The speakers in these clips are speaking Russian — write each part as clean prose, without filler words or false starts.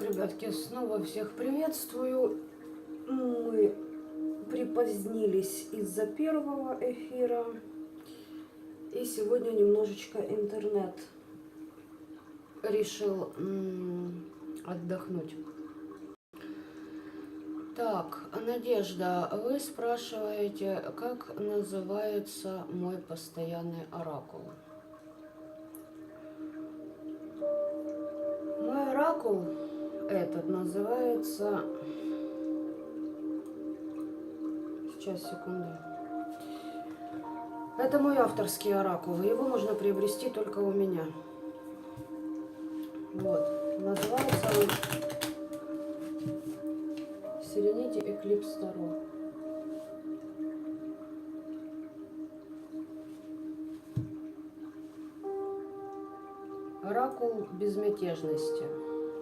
Итак, ребятки, снова всех приветствую. Мы припозднились из-за первого эфира. И сегодня немножечко интернет решил отдохнуть. Так, Надежда, вы спрашиваете, как называется мой постоянный оракул? Мой оракул этот называется... Сейчас, секунду. Это мой авторский оракул. Его можно приобрести только у меня. Вот. Называется он Serenity Eclipse Tarot. Оракул безмятежности.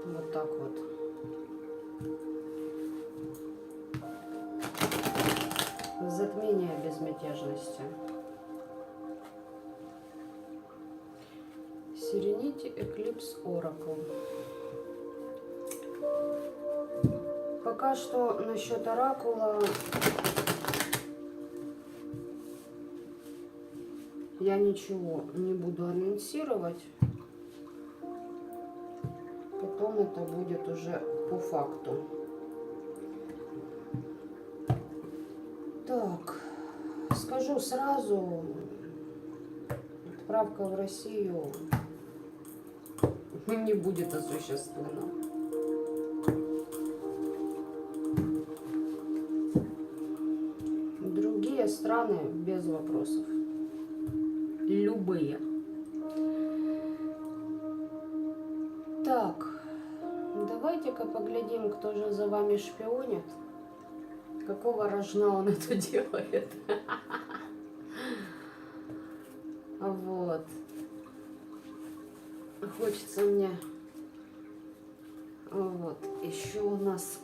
Вот так вот. Затмение безмятежности. Serenity Eclipse Oracle. Пока что насчет оракула я ничего не буду анонсировать. Потом это будет уже по факту. Так, скажу сразу, отправка в Россию не будет осуществлена. Другие страны без вопросов. Любые. Так, давайте-ка поглядим, кто же за вами шпионит. Какого рожна он это делает? Вот. Хочется мне... Вот. Еще у нас...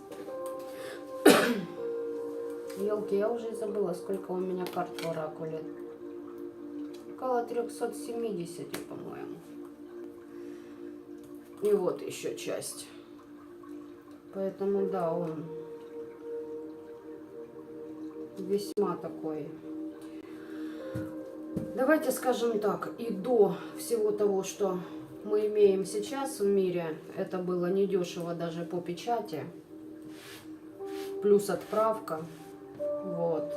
Елки, я уже забыла, сколько у меня карт в оракуле. Около 370, по-моему. И вот еще часть. Поэтому, да, он весьма такой. Давайте скажем так, и до всего того, что мы имеем сейчас в мире, это было недешево даже по печати, плюс отправка, вот,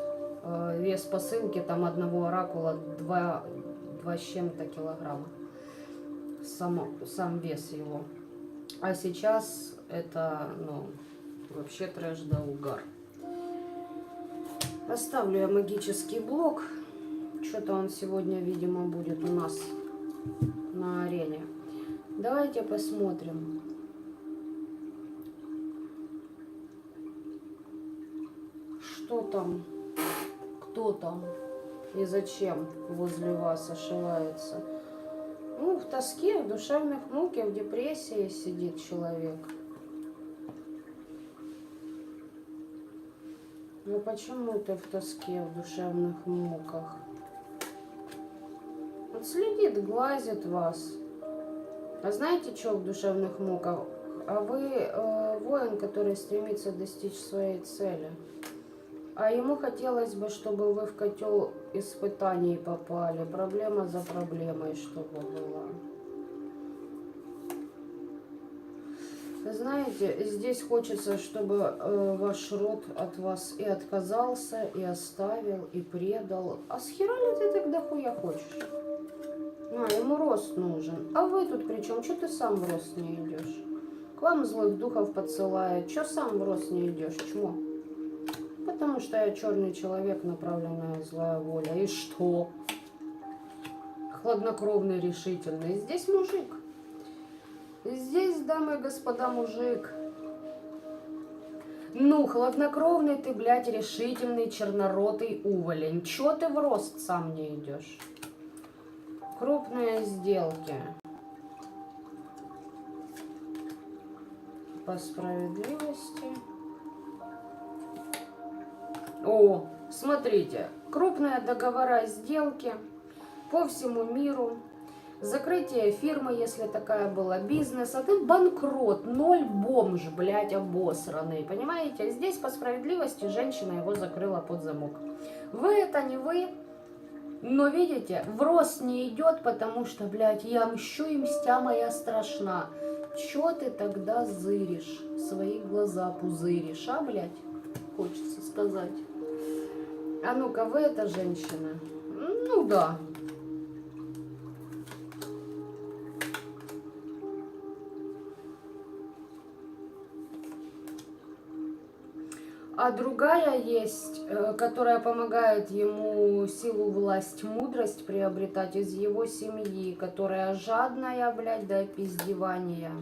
вес посылки там одного оракула 2 с чем-то килограмма, сам вес его, а сейчас это, ну, вообще трэш да угар. Оставлю я магический блок. Что-то он сегодня, видимо, будет у нас на арене. Давайте посмотрим. Что там, кто там и зачем возле вас ошивается. Ну, в тоске, в душевных муках, в депрессии сидит человек. Ну почему ты в тоске, в душевных муках? Вот следит, глазит вас. А знаете, что в душевных муках? А вы воин, который стремится достичь своей цели. А ему хотелось бы, чтобы вы в котел испытаний попали. Проблема за проблемой, чтобы была. Знаете, здесь хочется, чтобы ваш род от вас и отказался, и оставил, и предал. А с хера ли ты тогда хуя хочешь? А, ему рост нужен. А вы тут при чем? Че ты сам в рост не идешь? К вам злых духов подсылает. Че сам в рост не идешь? Чмо? Потому что я черный человек, направленная злая воля. И что? Хладнокровный, решительный. Здесь мужик. Здесь, дамы и господа, мужик. Ну, хладнокровный ты, блядь, решительный, черноротый уволень. Чё ты в рост сам не идешь? Крупные сделки. По справедливости. О, смотрите. Крупные договора, сделки по всему миру. Закрытие фирмы, если такая была, бизнес, а ты банкрот, ноль бомж, блядь, обосранный, понимаете? Здесь по справедливости женщина его закрыла под замок. Вы это не вы, но видите, в рост не идет, потому что, блядь, я мщу и мстя моя страшна. Чё ты тогда зыришь, свои глаза пузыришь, а, блядь, хочется сказать. А ну-ка, вы это женщина? Ну да. А другая есть, которая помогает ему силу, власть, мудрость приобретать из его семьи, которая жадная, блядь, до пиздевания.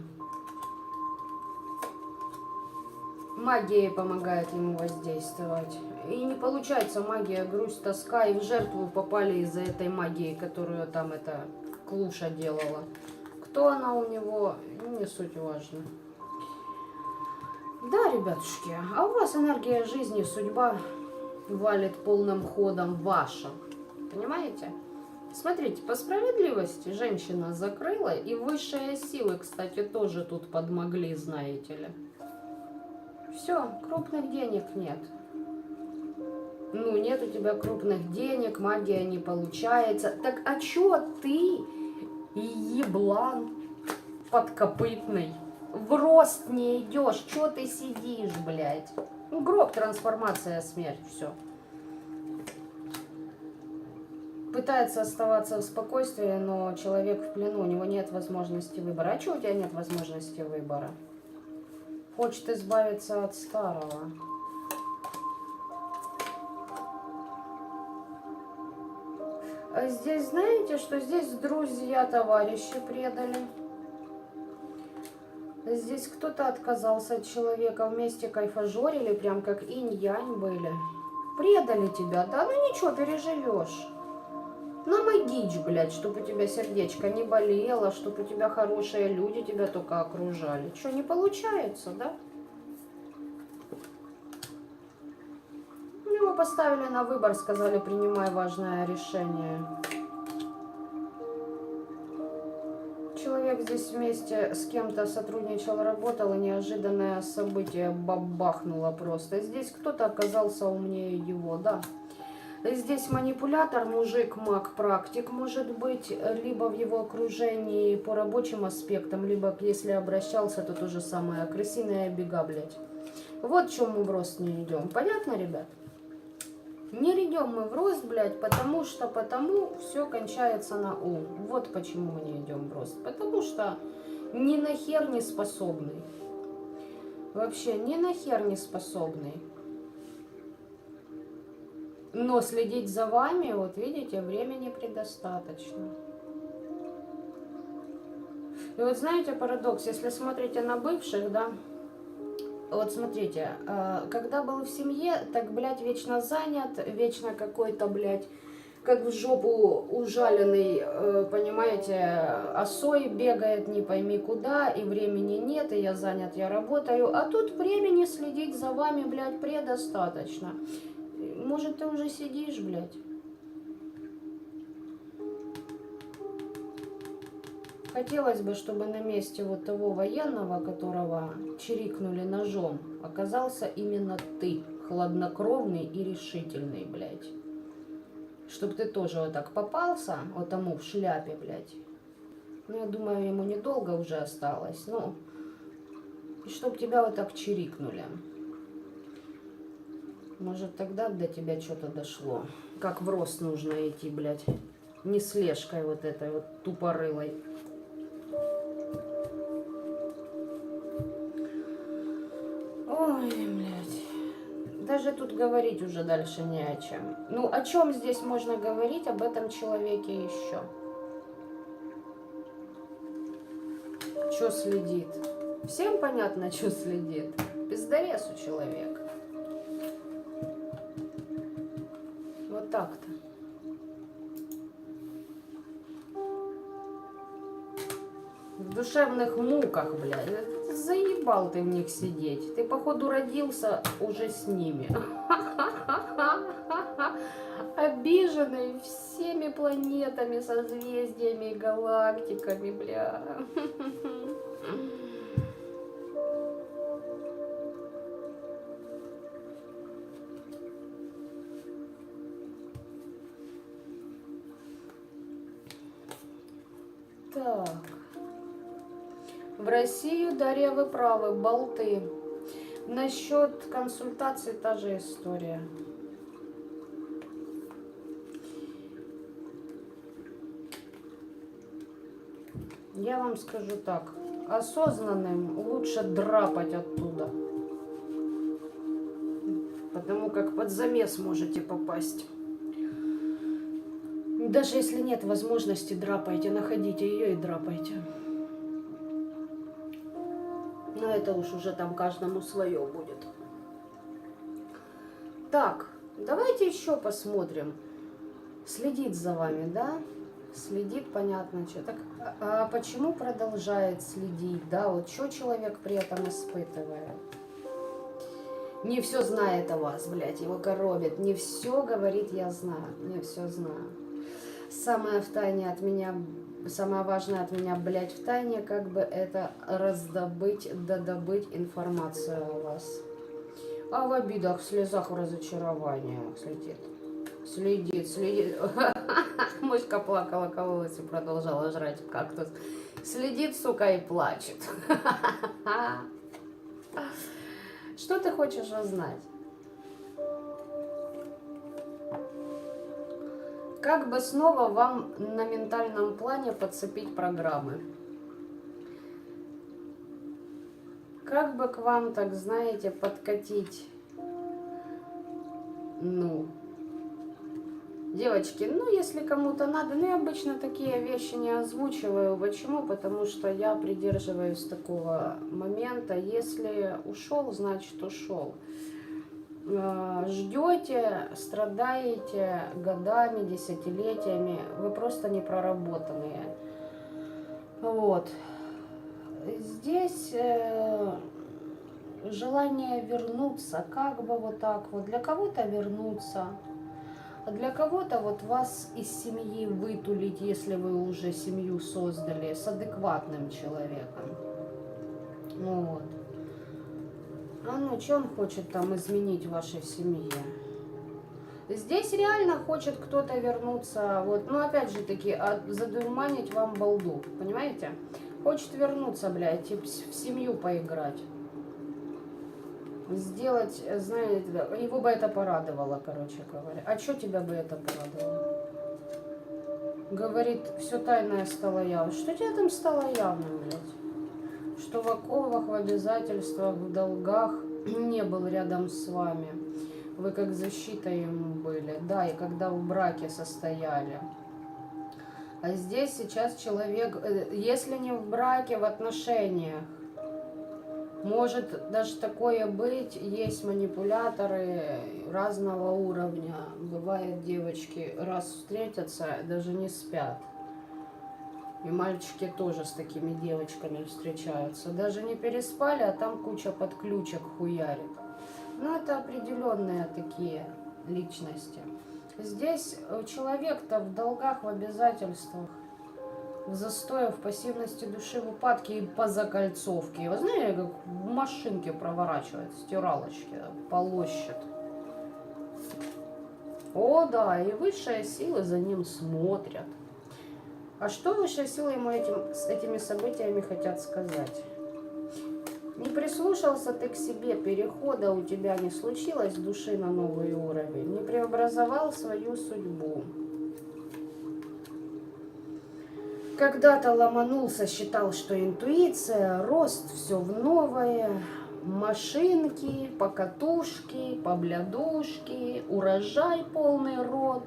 Магией помогает ему воздействовать. И не получается магия, грусть, тоска, и в жертву попали из-за этой магии, которую там эта клуша делала. Кто она у него, не суть важно. Да, ребятушки, а у вас энергия жизни, судьба валит полным ходом ваша. Понимаете? Смотрите, по справедливости женщина закрыла, и высшие силы, кстати, тоже тут подмогли, знаете ли. Все, крупных денег нет. Ну, нет у тебя крупных денег, магия не получается. Так а чё ты, еблан подкопытный, в рост не идешь? Чё ты сидишь, блядь? Ну, гроб, трансформация, смерть, все. Пытается оставаться в спокойствии, но человек в плену, у него нет возможности выбора. А чё у тебя нет возможности выбора? Хочет избавиться от старого. А здесь, знаете, что здесь друзья, товарищи предали. Здесь кто-то отказался от человека, вместе кайфажорили, прям как инь-янь были. Предали тебя, да? Ну ничего, переживешь. Намогичь, блядь, чтобы у тебя сердечко не болело, чтобы у тебя хорошие люди тебя только окружали. Что, не получается, да? Его поставили на выбор, сказали, принимай важное решение. Человек здесь вместе с кем-то сотрудничал, работал, и неожиданное событие бабахнуло просто. Здесь кто-то оказался умнее его, да. Здесь манипулятор, мужик, маг, практик, может быть, либо в его окружении по рабочим аспектам, либо, если обращался, то то же самое, крысиные бега, блядь. Вот чем мы в рост не идем. Понятно, ребят? Не идем мы в рост, блядь, потому все кончается на ум. Вот почему мы не идем в рост. Потому что ни нахер не способный. Вообще ни нахер не способный. Но следить за вами, вот видите, времени предостаточно. И вот знаете парадокс, если смотрите на бывших, да, вот смотрите, когда был в семье, так, блядь, вечно занят, вечно какой-то, блядь, как в жопу ужаленный, понимаете, осой бегает, не пойми куда, и времени нет, и я занят, я работаю, а тут времени следить за вами, блядь, предостаточно. Может, ты уже сидишь, блядь? Хотелось бы, чтобы на месте вот того военного, которого чирикнули ножом, оказался именно ты, хладнокровный и решительный, блядь. Чтоб ты тоже вот так попался, вот тому в шляпе, блядь. Ну, я думаю, ему недолго уже осталось, ну. И чтоб тебя вот так чирикнули. Может, тогда до тебя что-то дошло. Как в рост нужно идти, блядь. Не слежкой вот этой вот тупорылой. Ой, блядь. Даже тут говорить уже дальше не о чем. Ну, о чем здесь можно говорить об этом человеке еще? Что следит? Всем понятно, что следит. Пиздорез у человека. Вот так-то. В душевных муках, блядь. Заебал ты в них сидеть. Ты, походу, родился уже с ними. обиженный всеми планетами, созвездиями, галактиками, бля. Так. В Россию, Дарья, вы правы, болты. Насчет консультаций та же история. Я вам скажу так. Осознанным лучше драпать оттуда. Потому как под замес можете попасть. Даже если нет возможности, драпайте, находите ее и драпайте. Но это уж уже там каждому свое будет. Так, давайте еще посмотрим. Следит за вами, да? Следит, понятно, что. Так, а почему продолжает следить, да? Вот что человек при этом испытывает? Не все знает о вас, блядь, его коробит. Не все говорит, я знаю, не все знаю. Самое в тайне от меня, самое важное от меня, блядь, в тайне, как бы это раздобыть, додобыть информацию о вас. А в обидах, в слезах, в разочарованиях следит. Следит. Мышка плакала, кололась и продолжала жрать кактус. Следит, сука, и плачет. Что ты хочешь узнать? Как бы снова вам на ментальном плане подцепить программы? Как бы к вам, так знаете, подкатить? Ну, девочки, ну если кому-то надо, ну я обычно такие вещи не озвучиваю. Почему? Потому что я придерживаюсь такого момента. Если ушел, значит ушел. Ждете, страдаете годами, десятилетиями, вы просто не проработанные. Вот. Здесь желание вернуться, как бы вот так вот. Для кого-то вернуться, а для кого-то вот вас из семьи вытулить, если вы уже семью создали, с адекватным человеком. Вот. А ну, что он хочет там изменить в вашей семье? Здесь реально хочет кто-то вернуться, вот, ну опять же таки, задурманить вам балду, понимаете? Хочет вернуться, блядь, типа, в семью поиграть. Сделать, знаете, его бы это порадовало, короче говоря. А что тебя бы это порадовало? Говорит, все тайное стало явным. Что тебе там стало явным, блядь? Что в оковах, в обязательствах, в долгах не был рядом с вами. Вы как защита ему были. Да, и когда в браке состояли. А здесь сейчас человек, если не в браке, в отношениях, может даже такое быть, есть манипуляторы разного уровня. Бывает, девочки раз встретятся, даже не спят. И мальчики тоже с такими девочками встречаются. Даже не переспали, а там куча подключек хуярит. Ну, это определенные такие личности. Здесь человек-то в долгах, в обязательствах, в застое, в пассивности души, в упадке и по закольцовке. Вы знаете, как в машинке проворачивает, стиралочки, полощет. О, да, и высшие силы за ним смотрят. А что высшие силы ему с этими событиями хотят сказать? Не прислушался ты к себе, перехода у тебя не случилось души на новый уровень, не преобразовал свою судьбу. Когда-то ломанулся, считал, что интуиция, рост, все в новое, машинки, покатушки, поблядушки, урожай полный рот.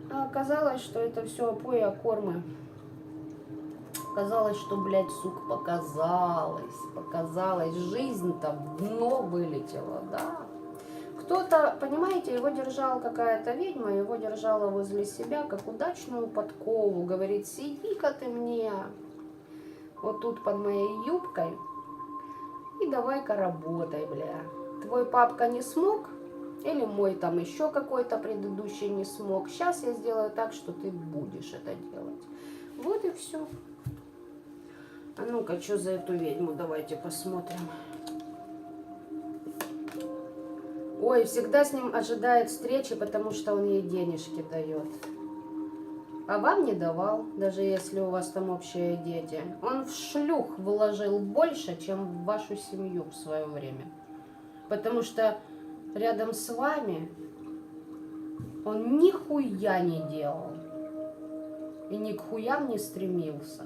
А оказалось, что это все опоя кормы. Казалось, что, блядь, сука, показалось. Жизнь-то в дно вылетела, да. Кто-то, понимаете, его держала какая-то ведьма, его держала возле себя, как удачную подкову. Говорит, сиди-ка ты мне вот тут под моей юбкой и давай-ка работай, бля. Твой папка не смог, или мой там еще какой-то предыдущий не смог. Сейчас я сделаю так, что ты будешь это делать. Вот и все. А ну-ка, что за эту ведьму? Давайте посмотрим. Ой, всегда с ним ожидает встречи, потому что он ей денежки дает. А вам не давал, даже если у вас там общие дети. Он в шлюх вложил больше, чем в вашу семью в свое время. Потому что рядом с вами он нихуя не делал. И ни к хуям не стремился.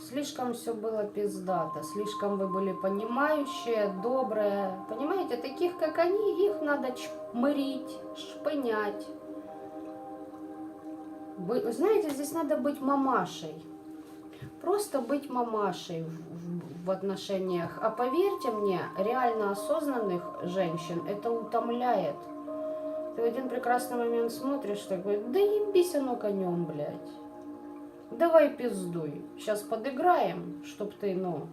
Слишком все было пиздато, слишком вы были понимающие, добрые. Понимаете, таких, как они, их надо чмырить, шпынять. Вы знаете, здесь надо быть мамашей. Просто быть мамашей в отношениях. А поверьте мне, реально осознанных женщин это утомляет. Ты в один прекрасный момент смотришь, такой, да ебись оно конем, блядь. Давай пиздуй. Сейчас подыграем, чтоб ты, ну,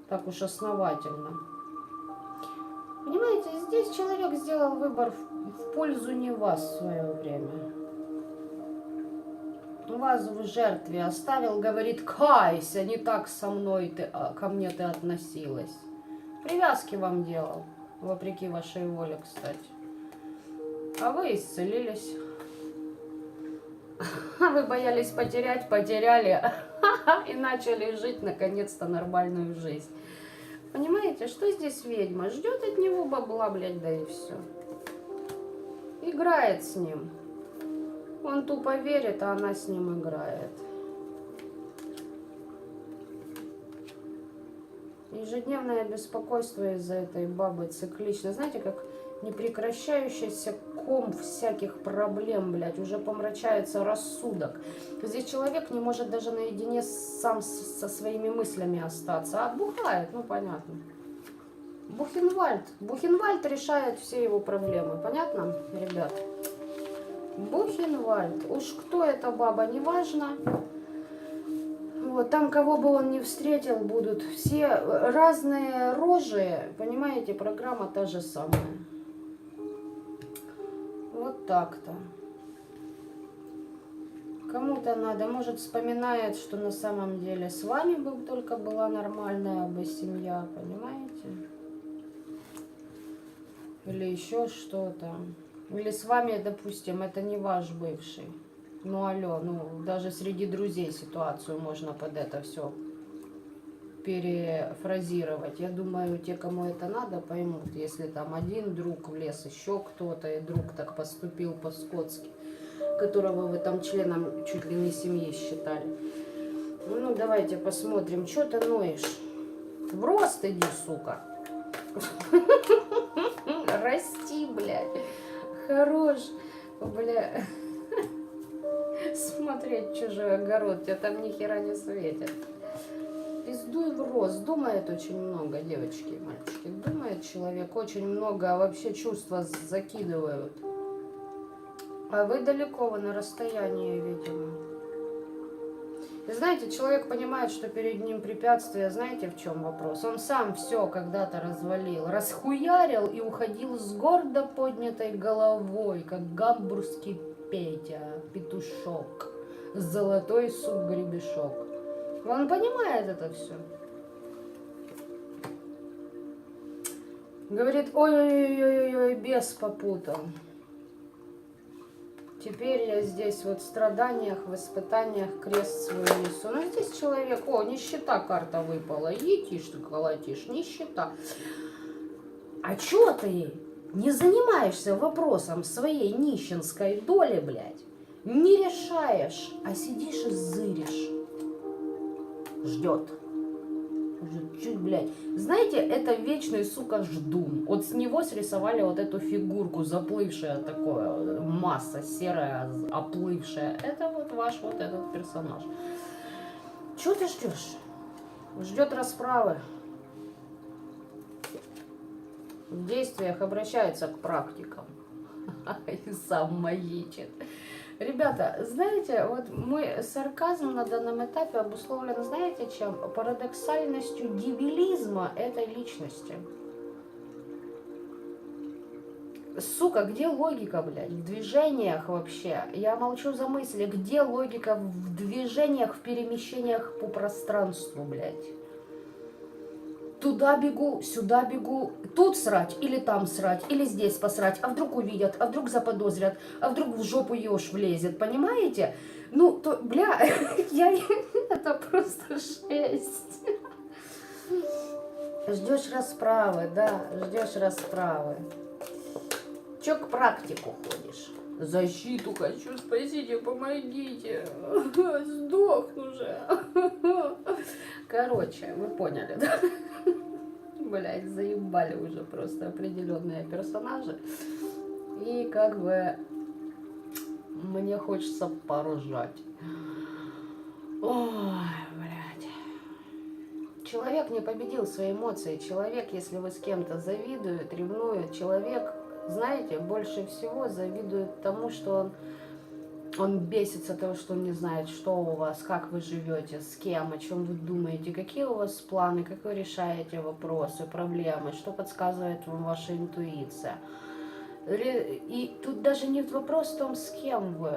так уж основательно. Понимаете, здесь человек сделал выбор в пользу не вас в свое время. Вас в жертве оставил, говорит, кайся, не так со мной ко мне ты относилась. Привязки вам делал, вопреки вашей воле, кстати. А вы исцелились. Вы боялись потерять, потеряли и начали жить наконец-то нормальную жизнь. Понимаете, что здесь ведьма? Ждет от него бабла, блядь, да и все. Играет с ним. Он тупо верит, а она с ним играет. Ежедневное беспокойство из-за этой бабы циклично. Знаете, как непрекращающийся ком всяких проблем, блядь, уже помрачается рассудок. Здесь человек не может даже наедине сам со своими мыслями остаться, а отбухает, ну понятно. Бухенвальд. Бухенвальд решает все его проблемы, понятно, ребят? Бухенвальд. Уж кто эта баба, неважно. Вот, там, кого бы он ни встретил, будут все разные рожи, понимаете, программа та же самая. Вот так-то. Кому-то надо, может, вспоминает, что на самом деле с вами бы только была нормальная бы семья, понимаете? Или еще что-то. Или с вами, допустим, это не ваш бывший. Ну, алло, ну, даже среди друзей ситуацию можно под это все перефразировать. Я думаю, те, кому это надо, поймут. Если там один друг влез, еще кто-то, и друг так поступил по-скотски, которого вы там членом чуть ли не семьи считали. Ну, давайте посмотрим, что ты ноешь. В рост иди, сука. Расти, блядь. Хорош, бля. Смотреть чужой огород, тебя там ни хера не светит. Пиздуй в рост. Думает очень много, девочки и мальчики. Думает человек очень много, а вообще чувства закидывают. А вы далеко, вы на расстоянии, видимо. И знаете, человек понимает, что перед ним препятствие, знаете, в чем вопрос? Он сам все когда-то развалил, расхуярил и уходил с гордо поднятой головой, как гамбургский Петя, петушок, золотой суп-гребешок. Он понимает это все. Говорит, ой-ой-ой-ой, бес попутал. Теперь я здесь вот в страданиях, в испытаниях крест свой несу. Ну здесь человек, о, нищета карта выпала. Етишь ты колотишь, нищета. А чё ты не занимаешься вопросом своей нищенской доли, блядь? Не решаешь, а сидишь и зыришь. Ждет. Чуть, блядь. Знаете, это вечный, сука, ждун. Вот с него срисовали вот эту фигурку, заплывшая такое, масса серая, оплывшая. Это вот ваш вот этот персонаж. Чего ты ждешь? Ждет расправы. В действиях обращается к практикам. И сам маячит. Ребята, знаете, вот мой сарказм на данном этапе обусловлен, знаете, чем? Парадоксальностью дебилизма этой личности. Сука, где логика, блядь, в движениях вообще? Я молчу за мысли. Где логика в движениях, в перемещениях по пространству, блядь? Туда бегу, сюда бегу, тут срать, или там срать, или здесь посрать, а вдруг увидят, а вдруг заподозрят, а вдруг в жопу еж влезет, понимаете? Ну, то, бля, это просто жесть. Ждешь расправы, да, ждешь расправы. Чё к практику ходишь? Защиту хочу, спасите, помогите. Сдохну же. Короче, вы поняли, да? Блять, заебали уже просто определенные персонажи. И как бы мне хочется поржать. Ой, блядь. Человек не победил свои эмоции. Человек, если вы с кем-то завидует, ревнует, человек, знаете, больше всего завидует тому, что он бесится того, что он не знает, что у вас, как вы живете, с кем, о чем вы думаете, какие у вас планы, как вы решаете вопросы, проблемы, что подсказывает вам ваша интуиция. И тут даже не вопрос в том, с кем вы.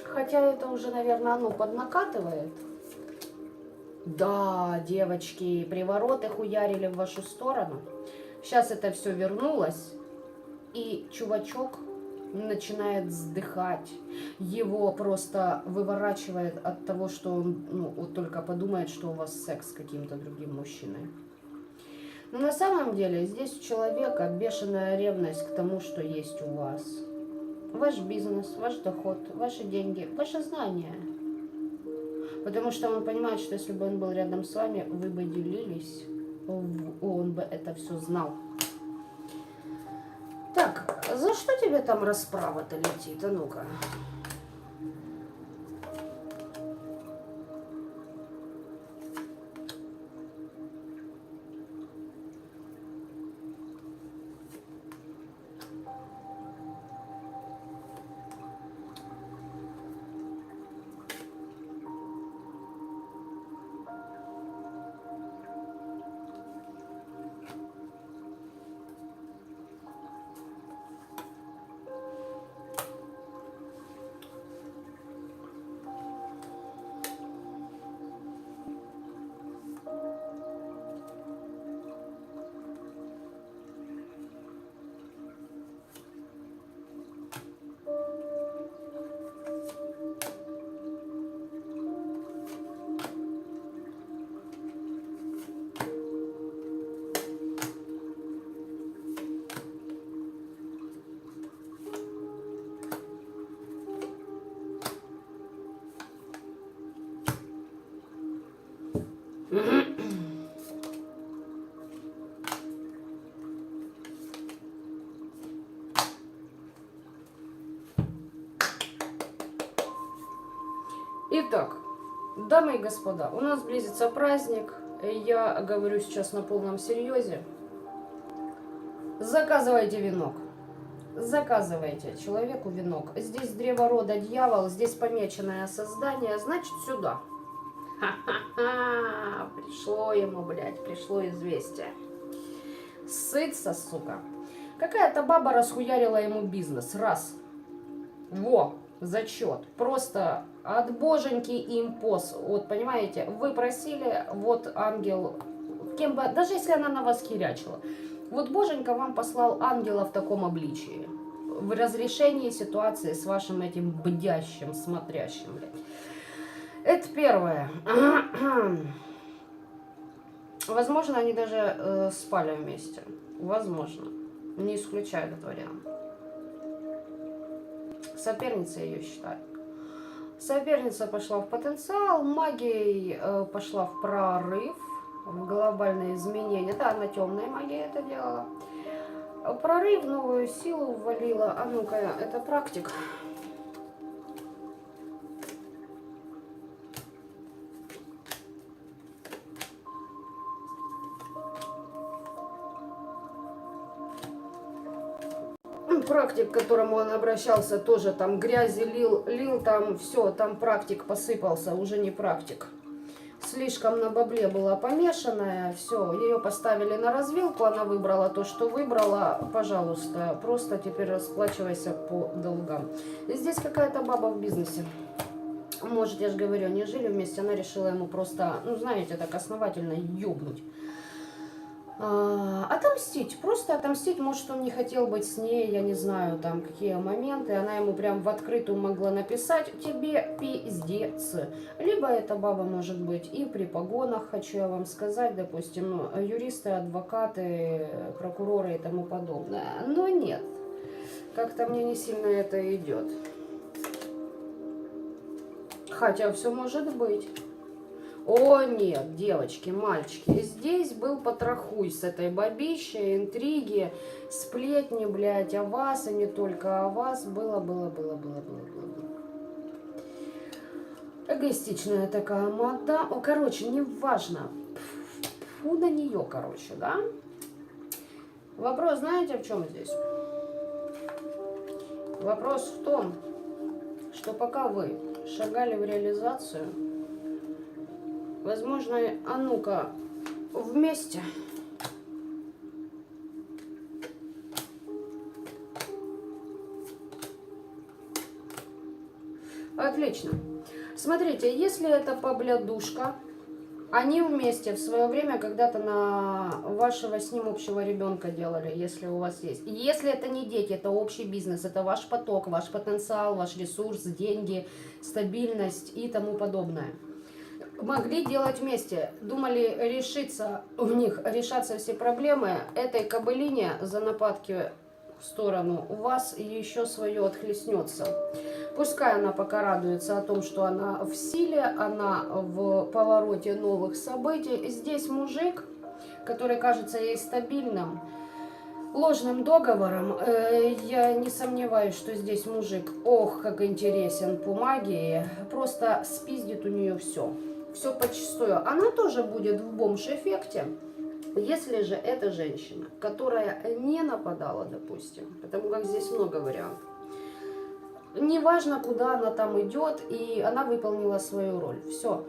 Хотя это уже, наверное, оно поднакатывает. Да, девочки, привороты хуярили в вашу сторону. Сейчас это все вернулось, и чувачок начинает вздыхать. Его просто выворачивает от того, что он вот только подумает, что у вас секс с каким-то другим мужчиной. Но на самом деле здесь у человека бешеная ревность к тому, что есть у вас. Ваш бизнес, ваш доход, ваши деньги, ваши знания. Потому что он понимает, что если бы он был рядом с вами, вы бы делились, он бы это все знал. Так, за что тебе там расправа-то летит? А ну-ка. Итак, дамы и господа, у нас близится праздник. Я говорю сейчас на полном серьезе. Заказывайте венок. Заказывайте человеку венок. Здесь древо рода дьявол, здесь помеченное создание, значит сюда. Ха-ха-ха, пришло ему, блядь, пришло известие. Сыться, сука. Какая-то баба расхуярила ему бизнес. Раз. Во, зачет. Просто от боженьки импоз. Вот, понимаете, вы просили, вот ангел, кем бы, даже если она на вас херячила, вот боженька вам послал ангела в таком обличии. В разрешении ситуации с вашим этим бдящим, смотрящим, блядь. Это первое. Возможно, они даже спали вместе. Возможно. Не исключаю этот вариант. Соперница ее считает. Соперница пошла в потенциал, магией пошла в прорыв, в глобальные изменения. Да, она темная магия это делала. Прорыв, новую силу ввалила. А ну-ка, это практик. Практик, к которому он обращался, тоже там грязи лил там все, там практик посыпался, уже не практик. слишком на бабле была помешанная, все, ее поставили на развилку, она выбрала то, что выбрала, пожалуйста, просто теперь расплачивайся по долгам. И здесь какая-то баба в бизнесе. Может, я же говорю, они жили вместе, она решила ему просто, ну, знаете, так основательно ёбнуть. Отомстить, просто отомстить, может, он не хотел быть с ней, я не знаю, там, какие моменты, она ему прям в открытую могла написать: тебе пиздец. Либо эта баба может быть и при погонах, хочу я вам сказать, допустим, юристы, адвокаты, прокуроры и тому подобное, но нет, как-то мне не сильно это идет. Хотя все может быть. О нет, девочки, мальчики, здесь был потрохуй с этой бабищей, интриги, сплетни, блядь, о вас, и не только о вас. Было. Эгоистичная такая мадам. О, короче, неважно. Фу на нее, короче, да? Вопрос, знаете, в чем здесь? Вопрос в том, что пока вы шагали в реализацию, возможно, а ну-ка, вместе. Отлично. Смотрите, если это поблядушка, они вместе в свое время когда-то на вашего с ним общего ребенка делали, если у вас есть. Если это не дети, это общий бизнес, это ваш поток, ваш потенциал, ваш ресурс, деньги, стабильность и тому подобное. Могли делать вместе, думали решиться у них, решаться все проблемы, этой кобылине за нападки в сторону у вас еще свое отхлестнется. Пускай она пока радуется о том, что она в силе, она в повороте новых событий. Здесь мужик, который кажется ей стабильным, ложным договором, я не сомневаюсь, что здесь мужик, ох, как интересен по магии, просто спиздит у нее все. Все подчистую. Она тоже будет в бомж-эффекте, если же это женщина, которая не нападала, допустим, потому как здесь много вариантов. Неважно, куда она там идет, и она выполнила свою роль. Все.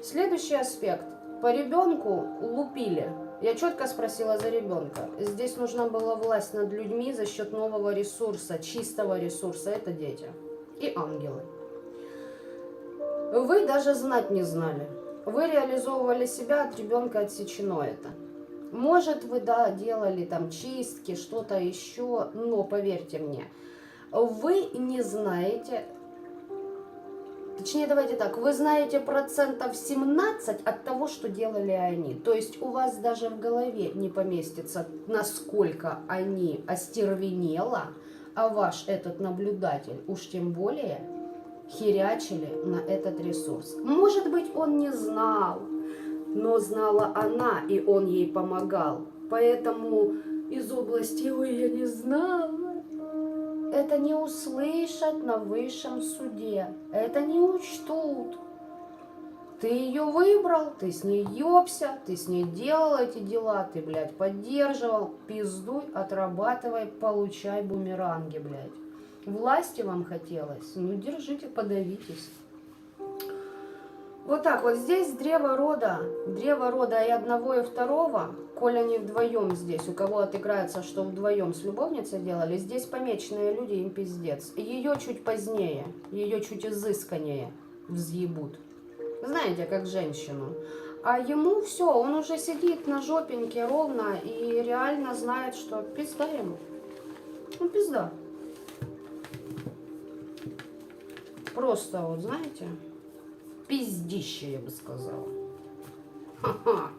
Следующий аспект. По ребенку лупили. Я четко спросила за ребенка. Здесь нужна была власть над людьми за счет нового ресурса, чистого ресурса. Это дети и ангелы. Вы даже знать не знали. Вы реализовывали себя, от ребенка отсечено это. Может, вы, да, делали там чистки, что-то еще, но поверьте мне, вы не знаете, точнее, давайте так, вы знаете процентов 17 от того, что делали они. То есть у вас даже в голове не поместится, насколько они остервенело, а ваш этот наблюдатель, уж тем более, херячили на этот ресурс. Может быть, он не знал, но знала она, и он ей помогал. Поэтому из области «ой, я не знала», это не услышат на высшем суде, это не учтут. Ты ее выбрал, ты с ней ёбся, ты с ней делал эти дела, ты, блядь, поддерживал, пиздуй, отрабатывай, получай бумеранги, блядь. Власти вам хотелось, ну держите, подавитесь. Вот так вот, здесь древо рода и одного, и второго, коль они вдвоем здесь, у кого отыграется, что вдвоем с любовницей делали, здесь помеченные люди, им пиздец. Ее чуть позднее, ее чуть изысканнее взъебут. Знаете, как женщину. А ему все, он уже сидит на жопеньке ровно и реально знает, что пизда ему. Ну, пизда. Просто вот, знаете, пиздище, я бы сказала. Ха-ха.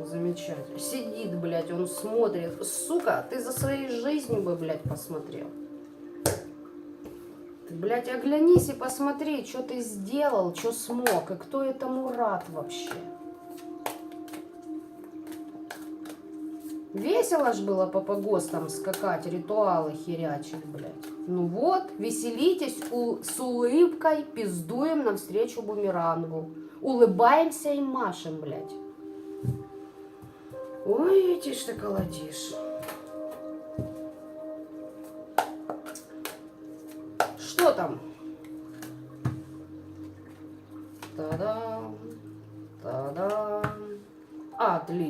Замечательно. Сидит, блядь, он смотрит. Сука, ты за своей жизнью бы, блядь, посмотрел. Ты, блядь, оглянись и посмотри, что ты сделал, что смог, и кто этому рад вообще. Весело ж было по погостам скакать, ритуалы херячить, блядь. Ну вот, веселитесь с улыбкой, пиздуем навстречу бумерангу. Улыбаемся и машем, блядь. Ой, эти ж ты колотишь. Что там? Та-дам.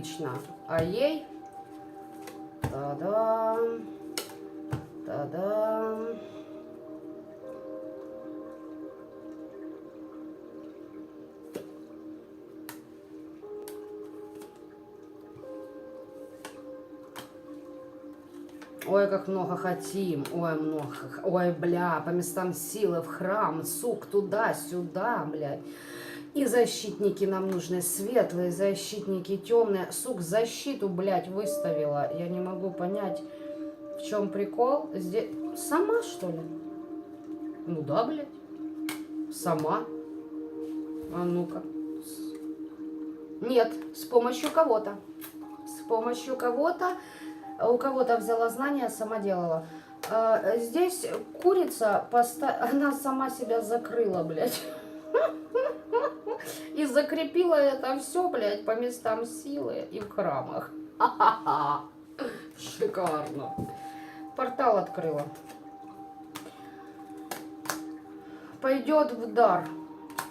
отлично. А ей... Та-дам. Та-дам. Ой, как много хотим, ой, много, ой, бля, по местам силы в храм, сук, туда-сюда, блядь. И защитники нам нужны, светлые защитники, темные. Сук, защиту, блядь, выставила. Я не могу понять, в чем прикол. Здесь... Сама, что ли? Ну да, блядь. Сама. А ну-ка. Нет, с помощью кого-то. С помощью кого-то. У кого-то взяла знания, сама делала. Здесь курица, она сама себя закрыла, блядь. И закрепила это все, блядь, по местам силы и в храмах. Шикарно. Портал открыла. Пойдет в дар.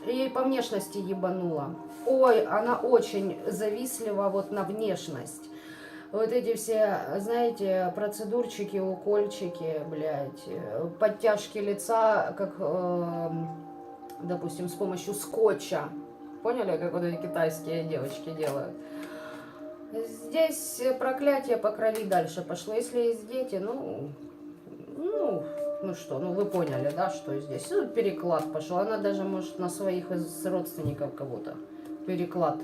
Ей по внешности ебануло. Ой, она очень завистлива вот на внешность. Вот эти все, знаете, процедурчики, укольчики, блядь, подтяжки лица, как, допустим, с помощью скотча. Поняли, как вот эти китайские девочки делают? Здесь проклятие по крови дальше пошло. Если есть дети, ну что, ну вы поняли, да, что здесь? Ну, переклад пошел. Она даже может на своих из родственников кого-то. Переклад.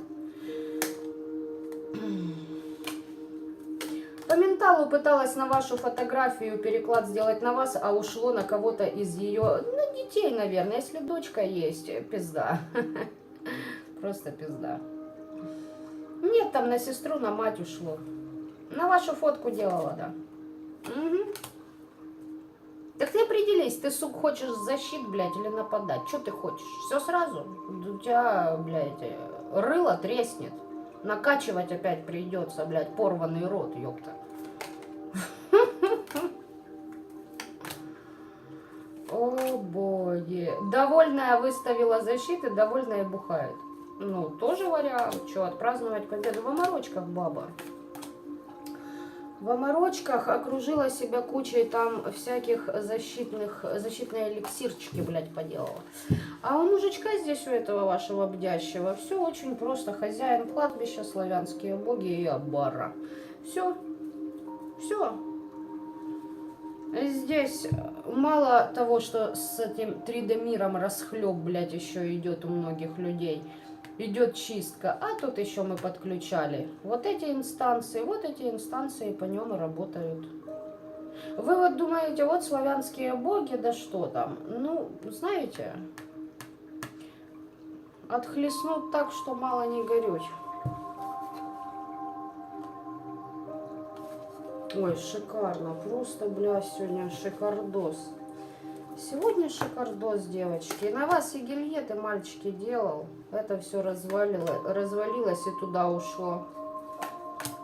По менталу пыталась на вашу фотографию переклад сделать на вас, а ушло на кого-то из ее, ну, детей, наверное. Если дочка есть, пизда. Просто пизда. Нет, там на сестру, на мать ушло. На вашу фотку делала, да. Угу. Так ты определись, ты, сука, хочешь защит, блядь, или нападать? Что ты хочешь? Все сразу? У тебя, блядь, рыло треснет. Накачивать опять придется, блядь, порванный рот, ёпта. О, боги. Довольная выставила защиты, довольная бухает. Ну, тоже вариант. Что, отпраздновать победу в оморочках, баба. В оморочках окружила себя кучей там всяких защитные эликсирчики, блядь, поделала. А у мужичка здесь, у этого вашего бдящего, все очень просто. Хозяин кладбища, славянские боги и аббара. Все. Все. Здесь мало того, что с этим 3D-миром расхлеб, блядь, еще идет у многих людей. Идет чистка, а тут еще мы подключали вот эти инстанции по нему работают. Вы вот думаете, вот славянские боги, да что там? Ну, знаете, отхлестнут так, что мало не горюй. Ой, шикарно, просто, бля, сегодня шикардос. Сегодня шикардос, девочки. На вас и гильеты, мальчики, делал. Это все развалилось и туда ушло.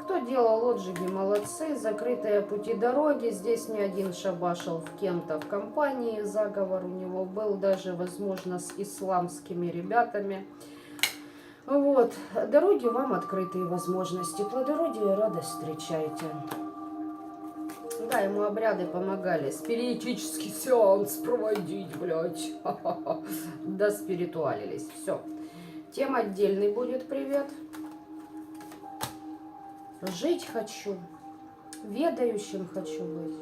Кто делал отжиги, молодцы. Закрытые пути дороги. Здесь не один шабашил в кем-то в компании. Заговор у него был даже, возможно, с исламскими ребятами. Вот. Дороги вам открытые возможности. Плодородие и радость встречайте. Да, ему обряды помогали. Спиритический сеанс проводить, блядь. Да, спиритуалились. Все. Тем отдельный будет привет. Жить хочу. Ведающим хочу быть.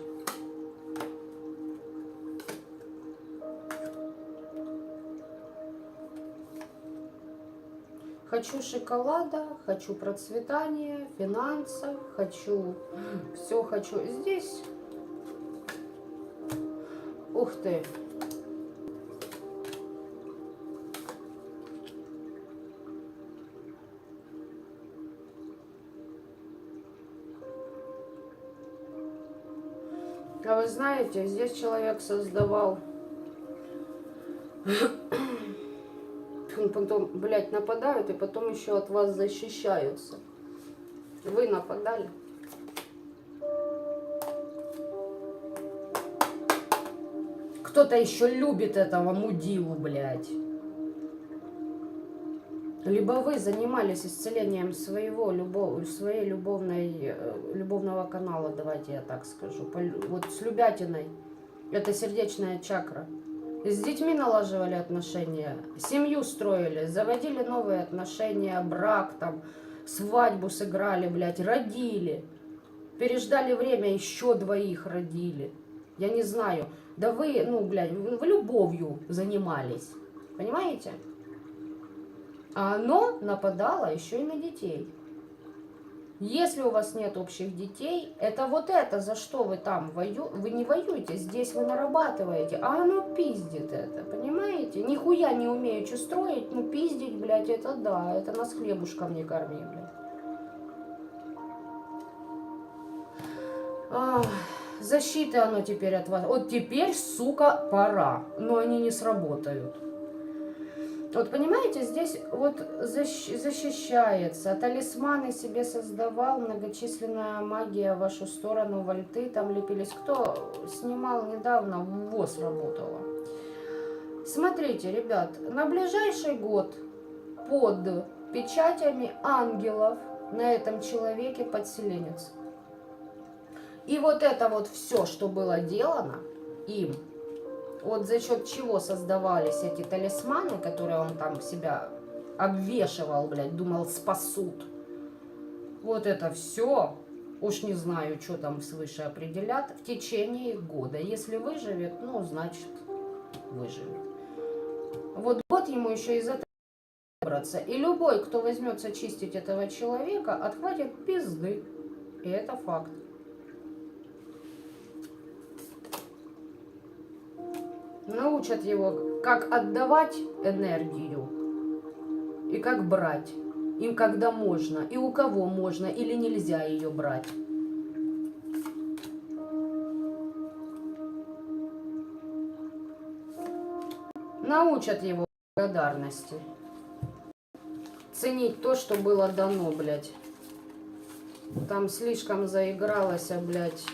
Хочу шоколада, хочу процветания, финансов, хочу, все хочу. Здесь, ух ты. А вы знаете, здесь человек создавал... Потом, блядь, нападают и потом еще от вас защищаются. Вы нападали? Кто-то еще любит этого мудилу, блядь. Либо вы занимались исцелением своей любовного канала, давайте я так скажу. Вот с любятиной. Это сердечная чакра. С детьми налаживали отношения, семью строили, заводили новые отношения, брак там, свадьбу сыграли, блядь, родили. Переждали время, еще двоих родили. Я не знаю. Да вы, ну, блядь, вы любовью занимались. Понимаете? А оно нападало еще и на детей. Если у вас нет общих детей, это вот это, за что вы там воюете, вы не воюете, здесь вы нарабатываете, а оно пиздит это, понимаете? Нихуя не умею что строить, ну пиздить, блядь, это да, это нас хлебушком не корми, блядь. Защиты оно теперь от вас. Вот теперь, сука, пора, но они не сработают. Вот понимаете, здесь вот защищается, талисманы себе создавал, многочисленная магия в вашу сторону, вольты там лепились. Кто снимал недавно, ВОЗ работала. Смотрите, ребят, на ближайший год под печатями ангелов на этом человеке подселенец. И вот это вот все, что было делано им, вот за счет чего создавались эти талисманы, которые он там себя обвешивал, блядь, думал, спасут. Вот это все, уж не знаю, что там свыше определят, в течение года. Если выживет, ну, значит, выживет. Вот год ему еще из этого выбраться. И любой, кто возьмется чистить этого человека, отхватит пизды. И это факт. Научат его, как отдавать энергию и как брать. И когда можно, и у кого можно или нельзя ее брать. Научат его благодарности. Ценить то, что было дано, блядь. Там слишком заигралось, блядь,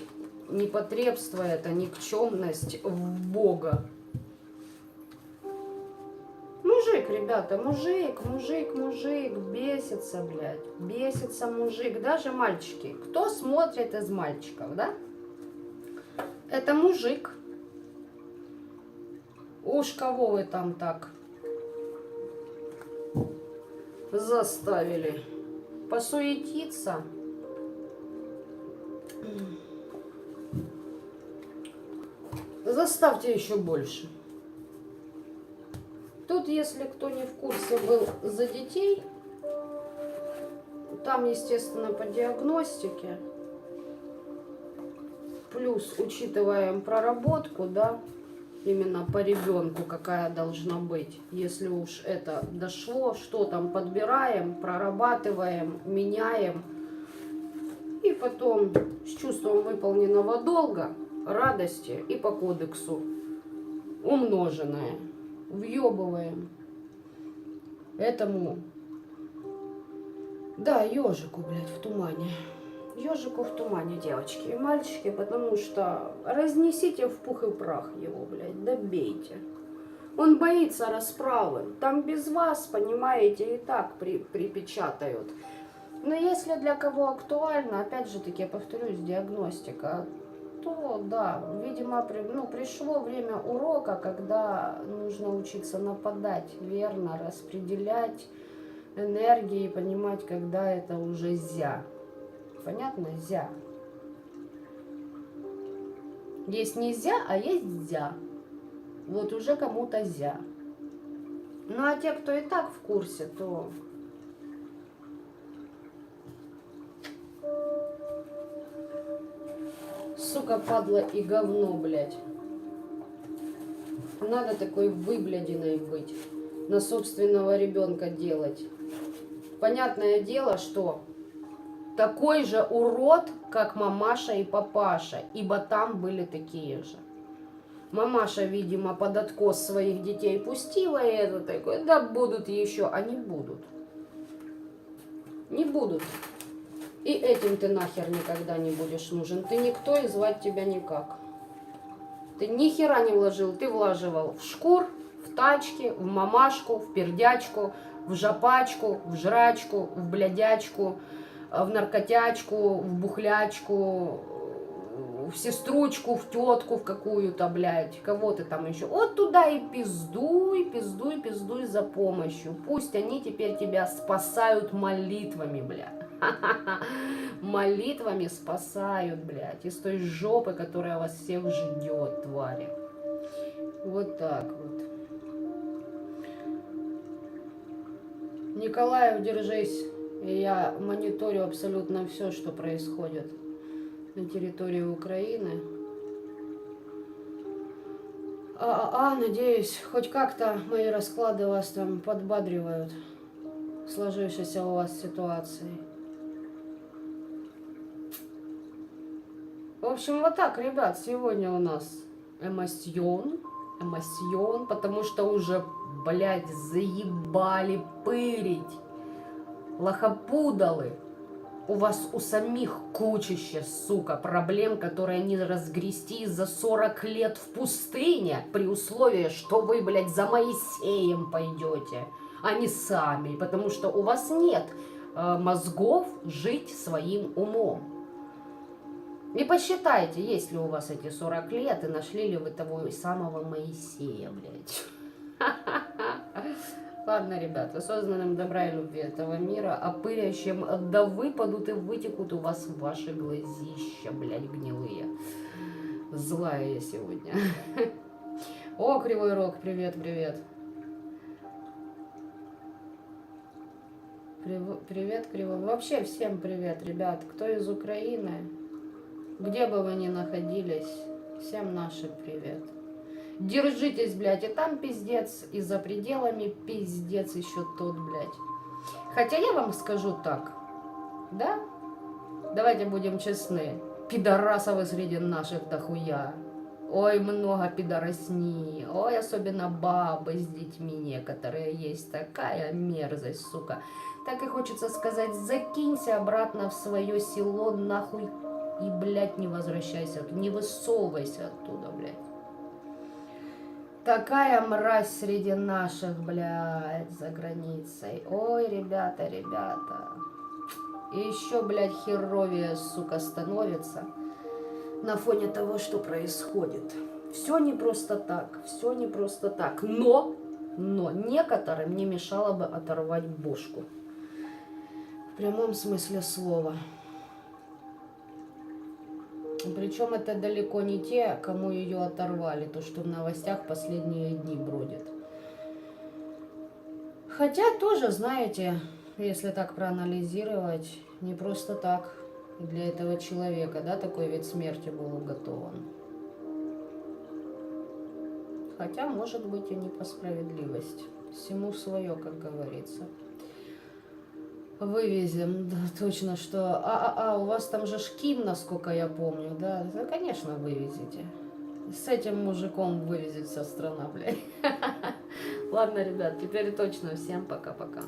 непотребство это, никчемность в Бога. Мужик, ребята, мужик, бесится, блядь, бесится мужик, даже мальчики. Кто смотрит из мальчиков, да? Это мужик. Уж кого вы там так заставили посуетиться? Заставьте еще больше. Тут, если кто не в курсе был за детей, там, естественно, по диагностике, плюс учитываем проработку, да, именно по ребенку, какая должна быть. Если уж это дошло, что там подбираем, прорабатываем, меняем. И потом с чувством выполненного долга, радости и по кодексу умноженное. Въебываем этому, да, ежику, блядь, в тумане. Ежику в тумане, девочки и мальчики, потому что разнесите в пух и прах его, блядь, добейте. Он боится расправы. Там без вас, понимаете, и так припечатают. Но если для кого актуально, опять же таки, я повторюсь, диагностика, то да, видимо, пришло время урока, когда нужно учиться нападать, верно распределять энергии, понимать, когда это уже зя. Понятно? Зя. Есть не зя, а есть зя. Вот уже кому-то зя. Ну а те, кто и так в курсе, то... Сука, падла и говно, блядь. Надо такой выблядиной быть. На собственного ребенка делать. Понятное дело, что такой же урод, как мамаша и папаша. Ибо там были такие же. Мамаша, видимо, под откос своих детей пустила, и это такой, да будут еще, а не будут. Не будут. И этим ты нахер никогда не будешь нужен. Ты никто и звать тебя никак. Ты ни хера не вложил, ты влаживал в шкур, в тачке, в мамашку, в пердячку, в жопачку, в жрачку, в блядячку, в наркотячку, в бухлячку, в сестручку, в тетку в какую-то, блядь, кого ты там еще. Вот туда и пиздуй, пиздуй, пиздуй за помощью. Пусть они теперь тебя спасают молитвами, блядь. Молитвами спасают, блядь, из той жопы, которая вас всех ждет, твари. Вот так вот. Николаев, держись. Я мониторю абсолютно все, что происходит на территории Украины. Надеюсь, хоть как-то мои расклады вас там подбадривают в сложившейся у вас ситуации. В общем, вот так, ребят, сегодня у нас эмоцион, потому что уже, блядь, заебали пырить. Лохопудалы. У вас у самих кучище, сука, проблем, которые не разгрести за 40 лет в пустыне, при условии, что вы, блядь, за Моисеем пойдете, а не сами, потому что у вас нет мозгов жить своим умом. И посчитайте, есть ли у вас эти 40 лет, и нашли ли вы того самого Моисея, блядь. Ладно, ребята, созданным добра и любви этого мира, опырящим да выпадут и вытекут у вас ваши глазища, блядь, гнилые. Злая я сегодня. О, Кривой Рог, привет, привет. Привет, Кривой. Вообще всем привет, ребят. Кто из Украины, где бы вы ни находились, всем наши привет. Держитесь, блядь, и там пиздец, и за пределами пиздец еще тот, блядь. Хотя я вам скажу так, да? Давайте будем честны. Пидорасов среди наших дохуя. Ой, много пидоросни. Ой, особенно бабы с детьми некоторые есть. Такая мерзость, сука. Так и хочется сказать, закинься обратно в свое село, нахуй, и, блядь, не возвращайся. Не высовывайся оттуда, блядь. Такая мразь среди наших, блядь, за границей. Ой, ребята, ребята. И еще, блядь, херовее, сука, становится на фоне того, что происходит. Все не просто так, все не просто так. Но некоторым не мешало бы оторвать бошку. В прямом смысле слова. Причем это далеко не те, кому ее оторвали, то, что в новостях последние дни бродит. Хотя тоже, знаете, если так проанализировать, не просто так для этого человека, да, такой вид смерти был уготован. Хотя, может быть, и не по справедливости. Всему свое, как говорится. Вывезем, да, точно, что... у вас там же Шким, насколько я помню, да? Да, конечно, вывезете. С этим мужиком вывезет вся страна, блядь. Ладно, ребят, теперь точно всем пока-пока.